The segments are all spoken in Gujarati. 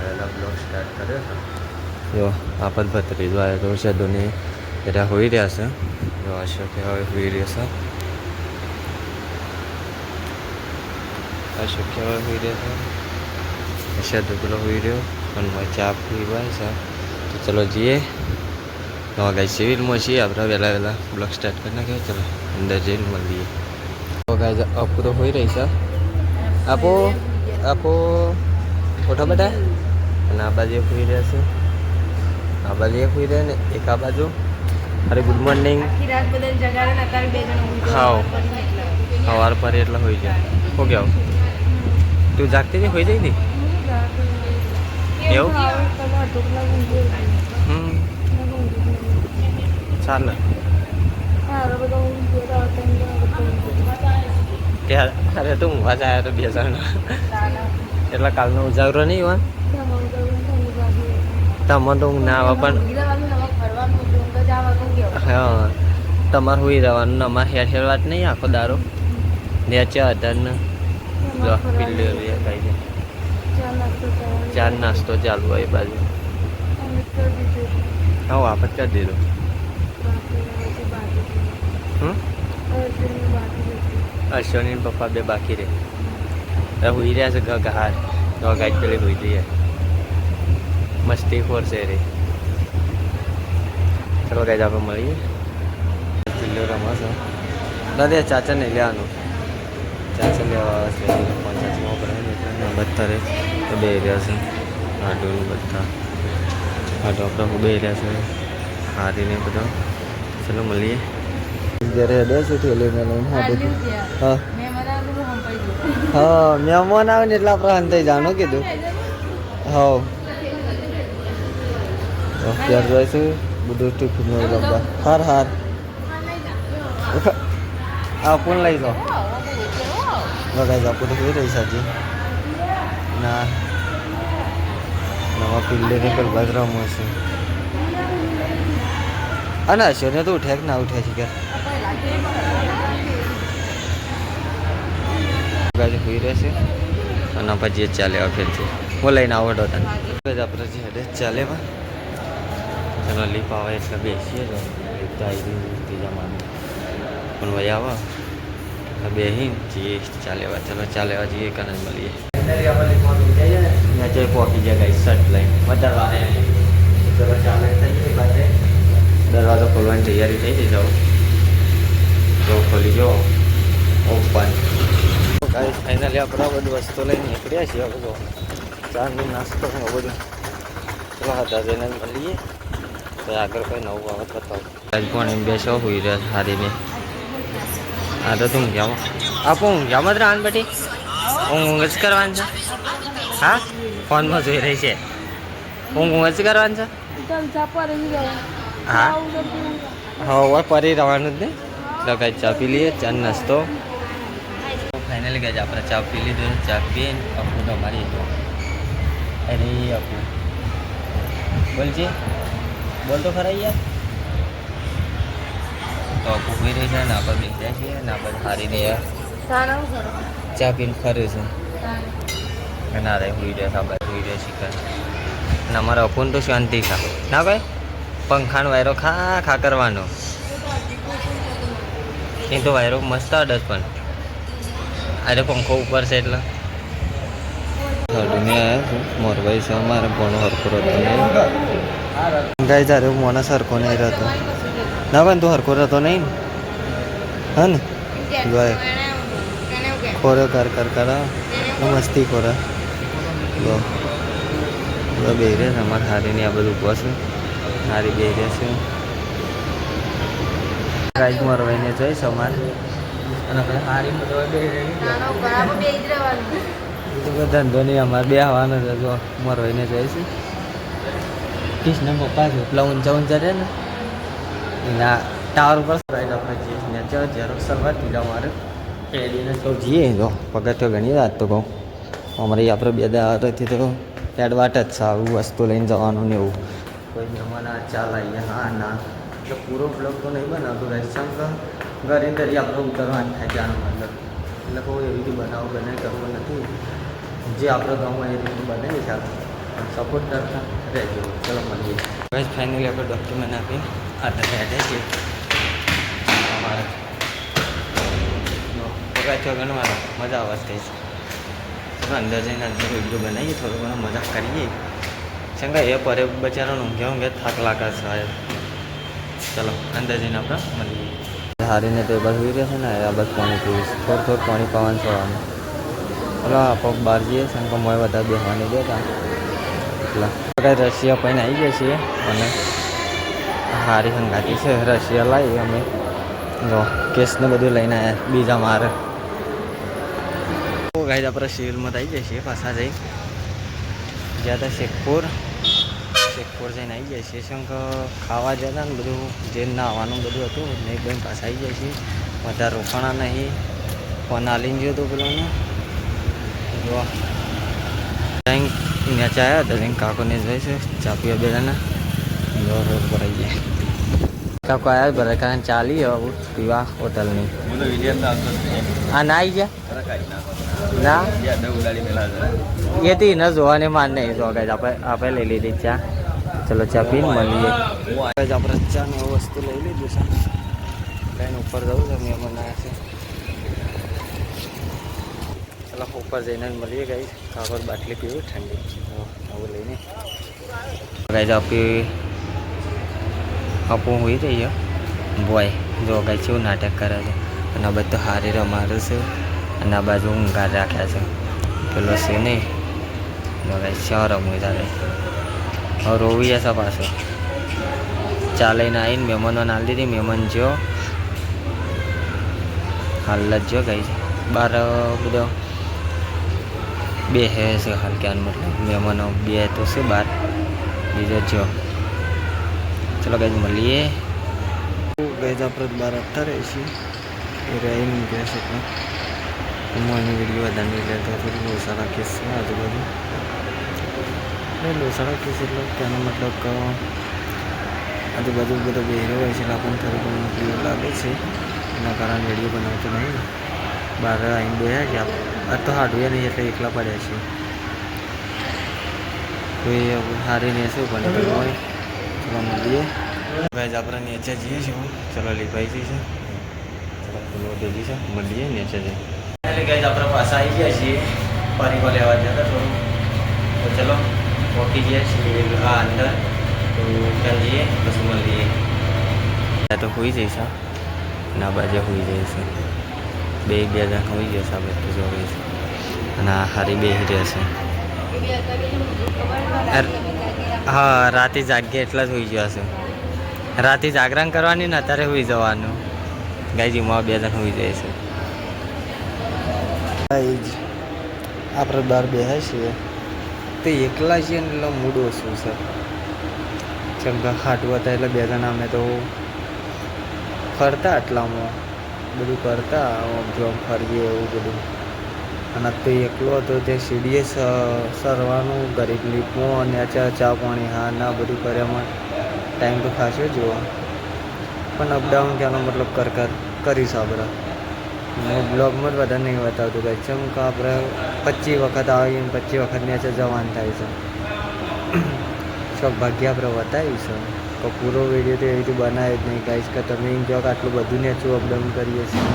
વહેલા બ્લોગ સ્ટાર્ટ કર્યો છે. જો આપત ભત્રીજો આવ્યો તો છે ધોની બધા હોઈ રહ્યા છે. જો અશોકે હવે હોઈ રહ્યો છે. અશોકે હવે હોઈ રહ્યો છે. અશોક પેલો હોઈ રહ્યો પણ ચા પીવાય છે. તો ચલો જઈએ. તો ગાય સિવિલમાં છીએ આપણે વહેલા બ્લોગ સ્ટાર્ટ કરી નાખ્યો. ચલો અંદર જઈને મળીએ. તો ગાય અપુ તો હોઈ રહી છે. આપો ઉઠો બેટા. અને આ બાજુ હોઈ રહ્યા છે. આ બાજુ એક હોઈ રહ્યા ને એક આ બાજુ. અરે ગુડ મોર્નિંગ. હા સવાર પર એટલે હોઈ જાય. હો ગયા તું જાગતી હતી હોઈ જઈ હતી એવું. ચાલે અરે તું ઊંઘવા જ આવ્યા તો 2 જણ એટલે કાલનો ઉજાગરો નહીં હોય. તમે તો ઊંઘ ના આવે પણ હા તમારે હોઈ રહેવાનું. અમારે હેર વાત નહીં આખો દારો નેચે હતા ને પીલી ખાઈ છે. ચાર નાસ્તો ચાલુ હોય એ બાજુ. હા વાપસ કરી દીધો. અશ્વની પપ્પા બે બાકી રહે. હોઈ રહ્યા છે ઘાર તો ગાય પેલી હોઈ જઈએ. મસ્તી ખોર છે રે. ચલો ગાય આપણે મળીએ. પીલો રમસ દાદા ચાચા નહીં લેવાનું. ચાચા લેવા પંચાયતમાં ભરાય ને બધા તો બે રહ્યા છે. આડોનું બધા આડો આપણે બે રહ્યા છે. હારીને બધો ચલો મળીએ. જ્યારે હેડે છે થેલીને લઈને હા હા મહેમાન આવે ને એટલે આપણે અંતે જાણો કીધું. હા ત્યાર જઈશું બધું ટિફિનમાં લંબા હાર આ પણ લઈ જાઓ. લગાઈ જાઓ તો હોઈ રહી સાજી ના નવા પિલ્લીને પર બાદ રમો છે. અને અશ્વને તો ઉઠ્યા કે ના ઉઠ્યા છે કે ગાડી હોઈ રહેશે. અને પછી જ ચાલે ફેરથી હું લઈને આવડો તને આપણે જે હેડે ચાલે ચલો લીપ આવે એટલે બેસીએ તો ત્રીજા માનું પણ વહી આવે બેસી જઈએ ચાલેવા. ચલો ચાલેવા જઈએ કને મળીએ. ત્યાં પહોંચી જાય ગાઈ શર્ટ લઈને વધારવા. ચલો ચાલે થઈ ગઈ બાજે દરવાજો ખોલવાની તૈયારી થઈ જઈ જાઓ. તો ખોલી જો ઓપન. ગાઈ ફાઇનલી આપણે બધું વસ્તુ લઈને નીકળ્યા છીએ. બધો ચાનો નાસ્તો બધું ચલો હતા જઈને મળીએ. તો આગળ કોઈ નવું બાબત બતાવું. આજ પણ એમ બેસો હોઈ રહ્યા હારીને. હા તો તું ઊંઘ્યા આપો ઊંઘ્યામાં જ રહેવાનું બેટી. ઊંઘ જ કરવાનું છે. હા ફોનમાં જોઈ રહી છે. ઊંઘ જ કરવાનું છે. હા હવે પરી રહેવાનું જ ને. એટલે કાંઈ ચા પી લઈએ. ચા નાસ્તો ફાઇનલી ગયા આપણે ચા પી લીધું. ચા પીએ ને અપુ તો અમારી તો અરે અપુ બોલજે બોલ તો ખરા યાર. તો અપુ પી રહી છે ને આપણે બેસ્યા છીએ ને આપણે હારીને ચા પીને ફરે છે. ના રે હોઈ રહ્યા સાબર હોઈ રહ્યા શિકાર. અને અમારા અપુને તો શાંતિ ખા ના ભાઈ પંખાનો વાયરો ખા કરવાનો. એ તો વાયરો મસ્ત અડસ પણ અરે પંખો ઉપર છે એટલે આવ્યા છે. મોરભાઈ છે અમારે ભણો હરખો રહેતો નહીં. ગાય જ્યારે મોના સરખો નહીં રહેતો ના ભાઈ તું હરખો રહેતો નહીં ને હા ને ગાય ખોરે કર મસ્તી ખોરે બે રહે છે. અમારે હારીને આ બધું ઉભો છે. હારી બે રહે છે. ગાય મોરભાઈને જોઈશ અમારે અને આપણે હારી ધંધો નહીં અમારે બે આવવાનો છે. જો મોરભાઈને જોઈશું. કૃષ્ણ પપ્પા છે એટલા ઊંચા રહે ને એના ટાવર ઉપર આપણે જઈએ ઝેરો સવાર કીધા અમારે પેઢીને તો જઈએ. જો પગથિયો ઘણી વાત તો કહું અમારે આપણે 2 દાડાથી તો એડવાટ જ છે આવું વસ્તુ લઈને જવાનું ને એવું. કોઈ મહેમાન ચાલ આવીએ હા ના એટલે પૂરો બ્લોગ તો નહીં બનાવતું રહે. શંક ઘરે તરી આપણે ઉતરવાનું થાય જાનો મતલબ એટલે કોઈ એવી રીતે બનાવવું બને કરવું નથી. જે આપણો ગામમાં એ રીતે બનાવી ચાલે સપોર્ટ કરતા રહેજો. ચલો મળીએ. બસ ફાઇનલી આપણે ડોક્યુમેન્ટ આપીને આટલા થયા છીએ અમારે પગાર ગણવાનો મજા આવે થઈ છે. અંદર જઈને અંદર વિડીયો બનાવીએ, થોડો ઘણો મજા કરીએ. શંકા એ પરે બચારાનો ઊંઘે થાક લાગે સાહેબ. ચલો અંદર જઈને આપણે મળીએ. હારીને ટેબલ હોઈ રહેશે ને આ બસ પાણી પીવીશ. થોડું પાણી પાવાનું સવાનું. ચલો આપણે બહાર જઈએ. શંકા મોય વધારે બેસવાની દેતા એટલા કંઈ રશિયા પૈને આવી ગયા છીએ અને હારી સંગાતી છે. રશિયા લાવી અમે જો કેસને બધું લઈને આવ્યા બીજા મારે. ગાઈ આપણે શિબિરમાં આવી જઈએ છીએ. પાછા જઈ જ્યાં હતા શેખપુર જઈને આવી જાય છીએ. શું કે ખાવા જતા ને બધું જે નાવાનું બધું હતું નહીં બેન પાછા આવી જાય છીએ. વધારે રોકાણા નહીં. ફોન આલીને ગયો હતો પેલાનું જો નેચા આવ્યા હતા ત્યાં કાકોને જાય છે ચા પીવા બેડાના રોડ પર આવી જાય. કાકો આવ્યા બરાબર કારણ ચાલી હવે પીવા હોટલની હા ના આવી ગયા ના એથી ન જોવાની માન નહીં જો આપણે લઈ લીધી ચા. ચલો ચા પીને મળીએ. આપણે ચા ને એવું વસ્તુ લઈ લીધું છે. લઈને ઉપર જવું છે મહેમાન આવ્યા છે. ચલો ઉપર જઈને મળીએ ગઈ. કાગળ બાટલી પીવું ઠંડી આવું લઈને ગાઈ આપી આપું હોઈ રહી બોય જો ગાઈ કેવું નાટક કરે છે. અને આ બધું હારી રમાડું છે અને આ બાજુ ઊંઘાર રાખ્યા છે પેલો છે નહીં ગાઈ શા રમવું તારે હવે રોવી જશે પાછો. ચા લઈને આવીને મહેમાનોને હાલ દીધી. મહેમાન જો હાલ જ જો ગઈ બહાર બધો બે હે છે હાલ ક્યાં મતલબ મહેમાનો બે તો છે બહાર બીજો જો. ચલો ગઈ મળીએ. ગઈ આપણે બહાર આવતા રહી છીએ એ રહીને કહે છે પણ મને વિડીયો વધારે લેતો થોડું લોસાડા કેસ છે આજુબાજુ. એટલે લોસાડા કેસ એટલે તેનો મતલબ કે આજુબાજુ બધો બેહરો હોય છે એટલે આપણને થોડું ઘણું મોકલ્યું લાગે છે. એના કારણે વિડીયો બનાવતો નહીં. બહાર આવીને બેહ્યા છે આ તો હાડુએ નહીં એટલે એકલા પડ્યા છે. કોઈ હારી નહીં શું પણ કરવું હોય. ચલો મળીએ. ભાઈ આપણે નીચે જઈએ છીએ. ચલો લીભાઈ જઈએ છે. ચલો ફૂલો દેવી છે મળીએ નીચે જઈએ. એટલે ગઈ આપણે પાછા આવી ગયા છીએ. પાણી લેવા જતા થોડું તો ચલો પહોંચી ગયા છીએ આ અંદર તો ત્યાં જઈએ પછી મળીએ. તો હોઈ જઈશ ના બાજુ હોઈ જઈશ બે જણ હોઈ જશે આ બધું જોવે છે અને આ હારી બે રહેશે. હા રાતે જાગીએ એટલા જ હોઈ ગયો હશે. રાતે જાગરણ કરવાની ને અત્યારે હોઈ જવાનું. ગાયજીમાં બે જણ હોઈ જાય છે. આપણે બહાર બેહ્યા છીએ તો એકલા છીએ ને એટલે મૂડ ઓછું છે. કેમ કે હાટું હતા એટલે બે જણા અમે તો ફરતા એટલામાં બધું કરતા જોબ ફરીએ એવું બધું. અને તો એકલો હતો તે સીડીએ સરવાનું ગરીબ લીપમાં અને ચા પાણી હા ના બધું કર્યામાં ટાઈમ તો ખાસો જોવા પણ અપડાઉન ક્યાંનો મતલબ કરીશ આપણે. હું બ્લોગમાં જ વધારે નહીં બતાવતું કંઈ છે કે આપણે 25 વખત આવીએ 25 વખત નીચે જવાનું થાય છે. સૌભાગ્ય આપણે બતાવીશું તો પૂરો વિડીયો તો એવી રીતે બનાવે જ નહીં ગાઈશ કે તમે એમ કહો કે આટલું બધું નેચું અપડાઉન કરીએ છીએ.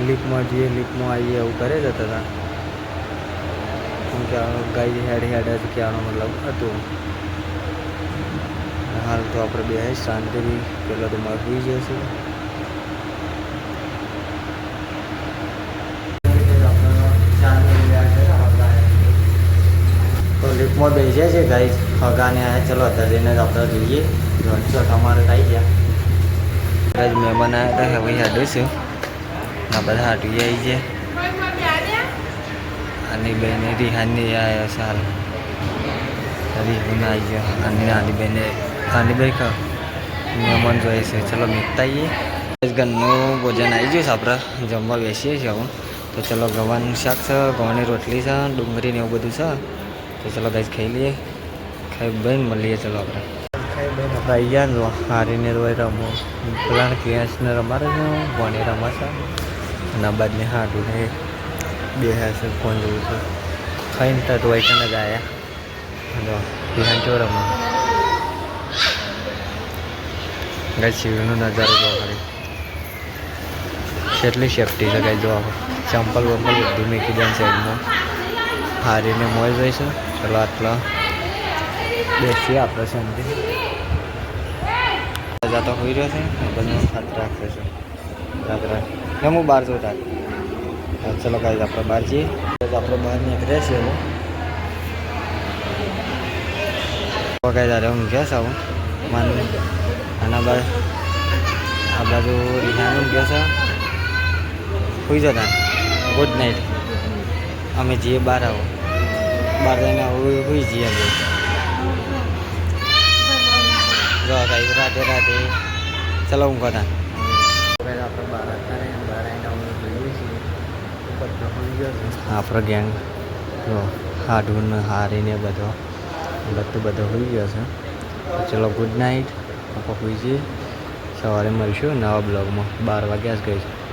લિફ્ટમાં જઈએ લિફ્ટમાં આવીએ એવું કરે જતા હતા. કેમ કે ગાઈ હેડ જ કહેવાનો મતલબ હતું. હાલ તો આપણે બે શાંતિથી પહેલાં તો મારે હોઈ જશે. તો લિફ્ટમાં બેસી જાય છે ગાઈ હગાને આવ્યા. ચલો અત્યારે જઈને જ આપણે જોઈએ. શોટ અમારે થઈ ગયા. મહેમાન આવ્યા હતા હવે હાડે છે આ બધા હાટી આવી છે. આની બેને રિહાની આવ્યા છે હાલ રિહાન આવી ગયો. આની બેને આની બે મહેમાન જોઈએ છે. ચલો મીઠતા આવીએ. ઘરનું ભોજન આવી ગયું છે. આપણે જમવા બેસીએ છીએ હું તો ચલો ગવાનું શાક છે ગવાની રોટલી છે ડુંગળી ને એવું બધું છે. તો ચલો ગાઈસ ખાઈ લઈએ. ખાઈ બહેન મળીએ. ચલો આપણે ખાઈ બહેન આપણે આવી ગયા ને હારીને રોય રમો પેલા ક્રિયાંશને રમાડે છે ભણી રમાશે અને બાદને હાટું ને બે છે ફોન જોવું છે. ખાઈને તો વૈકન જ આવ્યા બિહાન ચોરમાં ગઈ શિવનો નજારો જોવા ખાલી કેટલી સેફટી છે કઈ જોવા ચંપલ વંપલ બધું મૂકી દે સાઈડમાં હારીને મોજ જઈશું ચલો આટલા બેસીએ આપણે શાંતિ જાતો હોઈ રહ્યો છે બધું ખાત રાખે છે રાત્રે હું બહાર જોતા ચલો કાંઈ આપણે બહાર જઈએ આપણે બહાર નીકળ્યા છીએ હું કાંઈ તારે હું ગયા છું માન આના બાદ આ બાજુ રિહાનું ગયા છે હોઈ જતા ગુડ નાઇટ અમે જઈએ બહાર આવો બહાર જઈને હોઈ જઈએ અમે જો કાંઈ રાતે રાતે ચલો હું કહેતા આપણે બહાર હતા ને બહાર આવીને અમે જોઈએ છીએ બધા હોઈ ગયો છે આપણો ગેંગ જો હાડું હારીને બધો બધો હોઈ ગયો છે ચલો ગુડ નાઇટ આપણે હોઈ જઈએ સવારે મળીશું નવા બ્લોગમાં 12 વાગ્યા જ ગઈ છે